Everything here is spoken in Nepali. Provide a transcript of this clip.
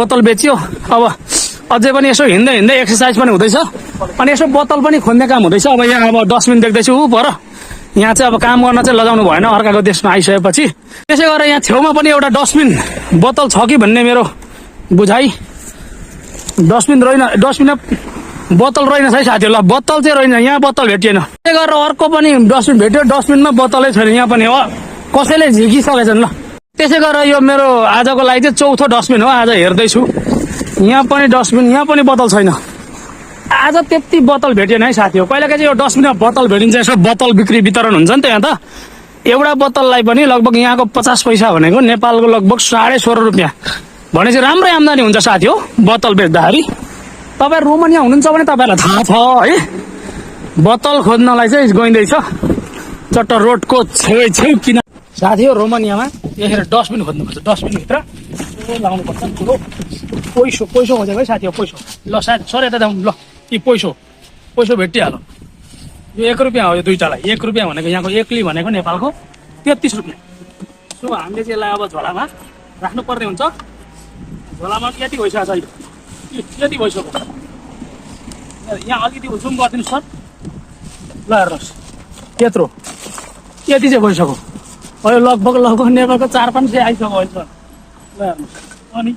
बोतल बेच्यो अब अझै पनि यसो हिँड्दै हिँड्दै एक्सर्साइज पनि हुँदैछ अनि यसो बोतल पनि खोज्ने काम हुँदैछ। अब यहाँ अब डस्टबिन देख्दैछु ऊ पर यहाँ चाहिँ अब काम गर्न चाहिँ लजाउनु भएन अर्काको देशमा आइसकेपछि। त्यसै गरेर यहाँ छेउमा पनि एउटा डस्टबिन बोतल छ कि भन्ने मेरो बुझाइ। डस्टबिन रहेन, डस्टबिनमा बोतल रहेन है साथी। ल बोतल चाहिँ रहेन, यहाँ बोतल भेटिएन। त्यसै गरेर अर्को पनि डस्टबिन भेट्यो, डस्टबिनमा बोतलै छैन यहाँ पनि। हो कसैले झिकिसकेछन्। ल त्यसै गरेर यो मेरो आजको लागि चाहिँ चौथो डस्टबिन हो। आज हेर्दैछु यहाँ पनि डस्टबिन, यहाँ पनि बोतल छैन। आज त्यति बोतल भेटिएन है साथी हो। कहिलेकाहीँ चाहिँ यो डस्टबिनमा बोतल भेटिन्छ, यसो बोतल बिक्री वितरण हुन्छ नि त यहाँ त। एउटा बोतललाई पनि लगभग यहाँको 50 पैसा भनेको नेपालको लगभग 16.5 रुपियाँ भनेपछि राम्रै आम्दानी हुन्छ साथी हो बोतल बेच्दाखेरि। तपाईँ रोमानिया हुनुहुन्छ भने तपाईँलाई थाहा छ है। बोतल खोज्नलाई चाहिँ गइँदैछ चट्ट रोडको छेउ किन साथी हो। रोमानियामा यखेर डस्टबिन खोज्नुपर्छ, डस्टबिनभित्र लाउनु पर्छ ठुलो पैसो खोजेको है साथी हो। पैसो ल साथी सर यता जाउँ। ल यी पैसो भेटिहाल्यो। यो 1 रुपियाँ हो यो दुईटालाई। 1 रुपियाँ भनेको यहाँको एक्ली भनेको नेपालको 33 रुपियाँ। सो हामीले चाहिँ यसलाई अब झोलामा राख्नु पर्ने हुन्छ। झोलामा यति भइसकेको छ, यति भइसक्यो। यहाँ अलिकति जुम गरिदिनु सर। ल हेर्नुहोस् त्यत्रो यति चाहिँ भइसक्यो। अब लगभग नेपालको 4-5 सय आइसक्यो अहिले सर। ल हेर्नुहोस् अनि